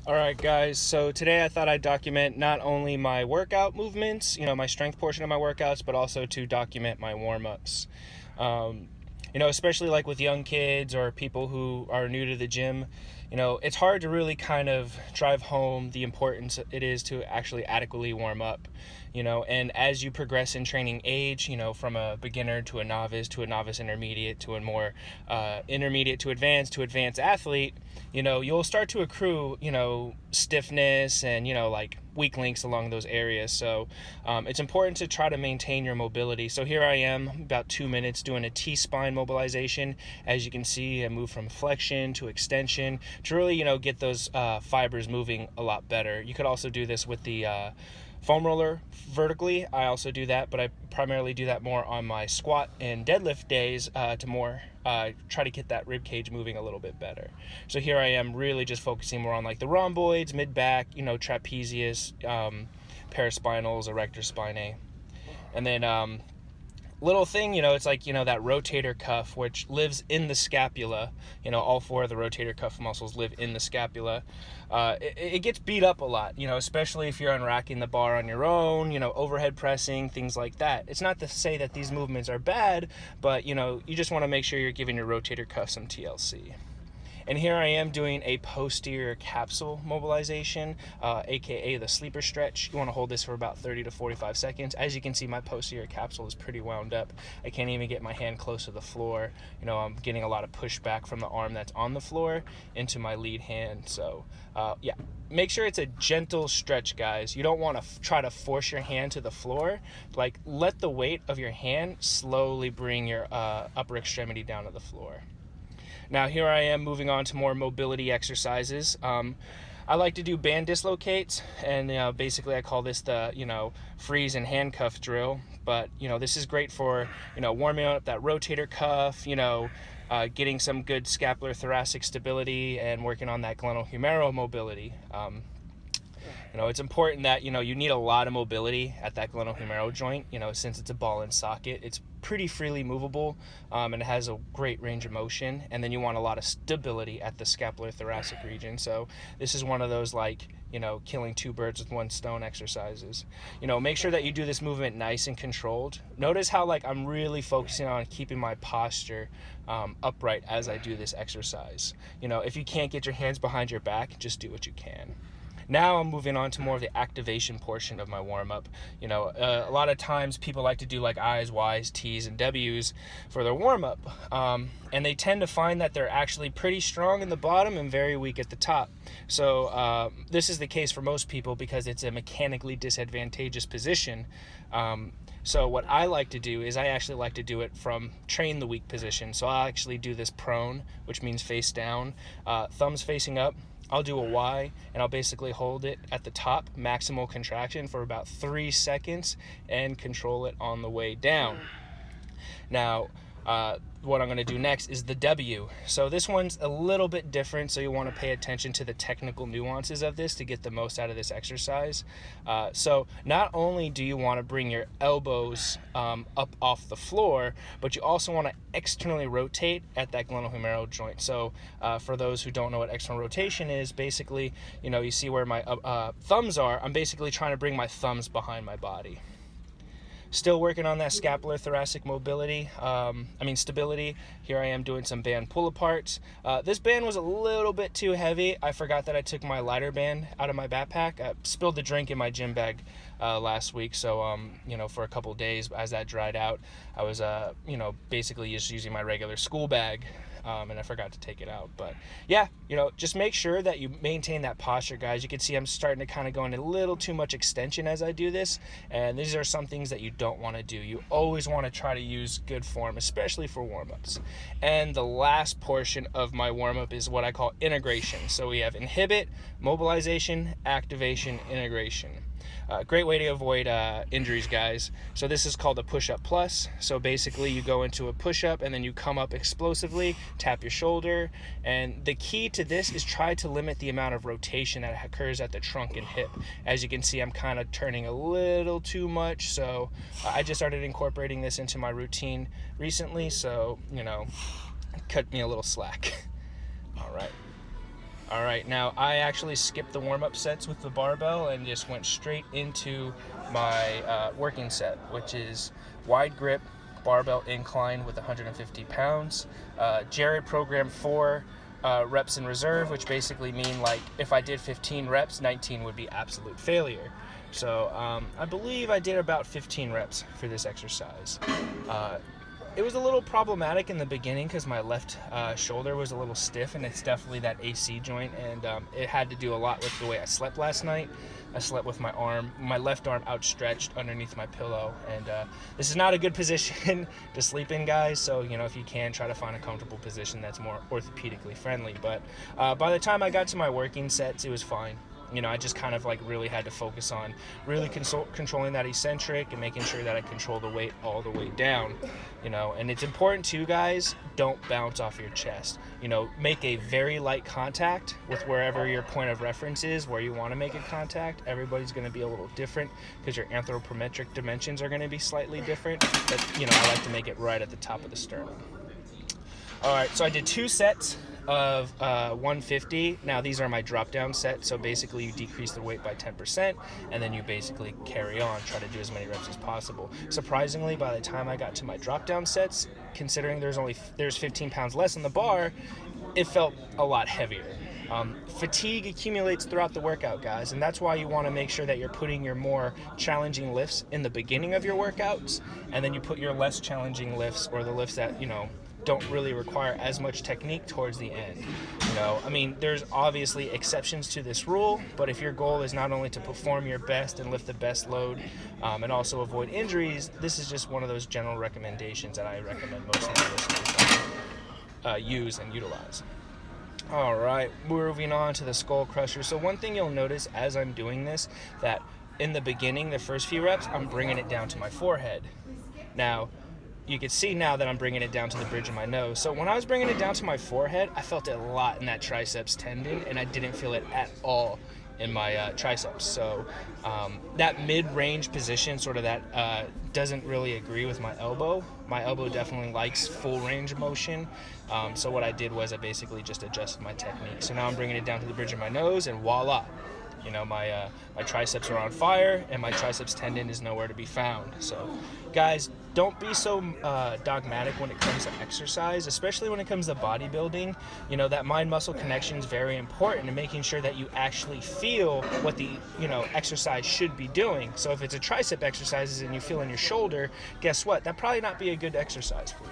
Alright guys, so today I thought I'd document not only my workout movements, my strength portion of my workouts, but also to document my warm-ups. Especially like with young kids or people who are new to the gym, it's hard to really kind of drive home the importance it is to actually adequately warm up. And as you progress in training age, from a beginner to a novice intermediate to a more intermediate to advanced athlete, you'll start to accrue, stiffness and, like weak links along those areas. So it's important to try to maintain your mobility. So here I am, about 2 minutes, doing a T-spine mobilization. As you can see, I move from flexion to extension to really, get those fibers moving a lot better. You could also do this with the foam roller vertically. I also do that, but I primarily do that more on my squat and deadlift days to more try to get that rib cage moving a little bit better. So here I am really just focusing more on like the rhomboids, mid-back, trapezius, paraspinals, erector spinae. And then little thing, it's like, that rotator cuff, which lives in the scapula. All four of the rotator cuff muscles live in the scapula. It gets beat up a lot, especially if you're unracking the bar on your own, overhead pressing, things like that. It's not to say that these movements are bad, but, you just want to make sure you're giving your rotator cuff some TLC. And here I am doing a posterior capsule mobilization, aka the sleeper stretch. You want to hold this for about 30 to 45 seconds. As you can see, my posterior capsule is pretty wound up. I can't even get my hand close to the floor. I'm getting a lot of pushback from the arm that's on the floor into my lead hand. So yeah, make sure it's a gentle stretch, guys. You don't want to try to force your hand to the floor. Like, let the weight of your hand slowly bring your upper extremity down to the floor. Now here I am moving on to more mobility exercises. I like to do band dislocates, and basically I call this the freeze and handcuff drill. But this is great for warming up that rotator cuff, getting some good scapular thoracic stability and working on that glenohumeral mobility. It's important that you need a lot of mobility at that glenohumeral joint. Since it's a ball and socket, it's pretty freely movable, and it has a great range of motion. And then you want a lot of stability at the scapular thoracic region. So this is one of those killing two birds with one stone exercises. Make sure that you do this movement nice and controlled. Notice how I'm really focusing on keeping my posture upright as I do this exercise. If you can't get your hands behind your back, just do what you can. Now I'm moving on to more of the activation portion of my warm-up. A lot of times people like to do I's, Y's, T's, and W's for their warm-up. And they tend to find that they're actually pretty strong in the bottom and very weak at the top. So this is the case for most people because it's a mechanically disadvantageous position. So what I like to do is I actually like to do it from train the weak position. So I'll actually do this prone, which means face down, thumbs facing up. I'll do a Y, and I'll basically hold it at the top, maximal contraction, for about 3 seconds and control it on the way down. Now, what I'm going to do next is the W. So this one's a little bit different, so you want to pay attention to the technical nuances of this to get the most out of this exercise. So not only do you want to bring your elbows up off the floor, but you also want to externally rotate at that glenohumeral joint. So for those who don't know what external rotation is, basically, you see where my thumbs are. I'm basically trying to bring my thumbs behind my body. Still working on that scapular thoracic stability. Here I am doing some band pull aparts. This band was a little bit too heavy. I forgot that I took my lighter band out of my backpack. I spilled the drink in my gym bag last week. So, for a couple days as that dried out, I was, basically just using my regular school bag. And I forgot to take it out. But yeah, just make sure that you maintain that posture, guys. You can see I'm starting to kind of go into a little too much extension as I do this. And these are some things that you don't want to do. You always want to try to use good form, especially for warm-ups. And the last portion of my warm-up is what I call integration. So we have inhibit, mobilization, activation, integration. Great way to avoid injuries, guys. So this is called a push-up plus. So basically you go into a push-up and then you come up explosively, tap your shoulder. And the key to this is try to limit the amount of rotation that occurs at the trunk and hip. As you can see, I'm kind of turning a little too much. So I just started incorporating this into my routine recently. So, cut me a little slack. All right. All right, now I actually skipped the warm-up sets with the barbell and just went straight into my working set, which is wide grip, barbell incline with 150 pounds, Jared program 4 reps in reserve, which basically mean like if I did 15 reps, 19 would be absolute failure. So I believe I did about 15 reps for this exercise. It was a little problematic in the beginning because my left shoulder was a little stiff, and it's definitely that AC joint, and it had to do a lot with the way I slept last night. I slept with my left arm outstretched underneath my pillow, and this is not a good position to sleep in, guys, so if you can, try to find a comfortable position that's more orthopedically friendly. But by the time I got to my working sets, it was fine. I just kind of like really had to focus on really controlling that eccentric and making sure that I control the weight all the way down, and it's important too, guys, don't bounce off your chest. Make a very light contact with wherever your point of reference is, where you want to make a contact. Everybody's going to be a little different because your anthropometric dimensions are going to be slightly different, but I like to make it right at the top of the sternum. All right, so I did 2 sets of 150. Now these are my drop down sets, so basically you decrease the weight by 10% and then you basically carry on, try to do as many reps as possible. Surprisingly, by the time I got to my drop down sets, considering there's 15 pounds less in the bar, it felt a lot heavier. Fatigue accumulates throughout the workout, guys, and that's why you want to make sure that you're putting your more challenging lifts in the beginning of your workouts, and then you put your less challenging lifts, or the lifts that don't really require as much technique, towards the end. There's obviously exceptions to this rule, but if your goal is not only to perform your best and lift the best load and also avoid injuries, this is just one of those general recommendations that I recommend most of my listeners use and utilize. All right, moving on to the skull crusher. So one thing you'll notice as I'm doing this, that in the beginning, the first few reps, I'm bringing it down to my forehead. Now, you can see now that I'm bringing it down to the bridge of my nose. So when I was bringing it down to my forehead, I felt it a lot in that triceps tendon, and I didn't feel it at all in my triceps. So that mid-range position, sort of that doesn't really agree with my elbow. My elbow definitely likes full range of motion. So what I did was I basically just adjusted my technique. So now I'm bringing it down to the bridge of my nose, and voila. My triceps are on fire, and my triceps tendon is nowhere to be found. So, guys, don't be so dogmatic when it comes to exercise, especially when it comes to bodybuilding. That mind-muscle connection is very important in making sure that you actually feel what the exercise should be doing. So if it's a tricep exercise and you feel in your shoulder, guess what? That'd probably not be a good exercise for you.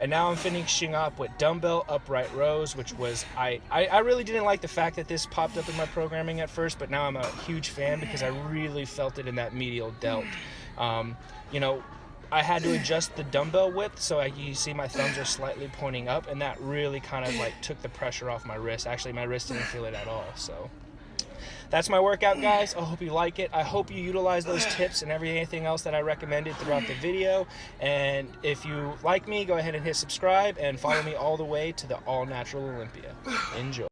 And now I'm finishing up with dumbbell upright rows, which was, I really didn't like the fact that this popped up in my programming at first, but now I'm a huge fan because I really felt it in that medial delt. I had to adjust the dumbbell width, so you see my thumbs are slightly pointing up, and that really kind of took the pressure off my wrist. Actually, my wrist didn't feel it at all, so. That's my workout, guys. I hope you like it. I hope you utilize those tips and everything else that I recommended throughout the video. And if you like me, go ahead and hit subscribe and follow me all the way to the All-Natural Olympia. Enjoy.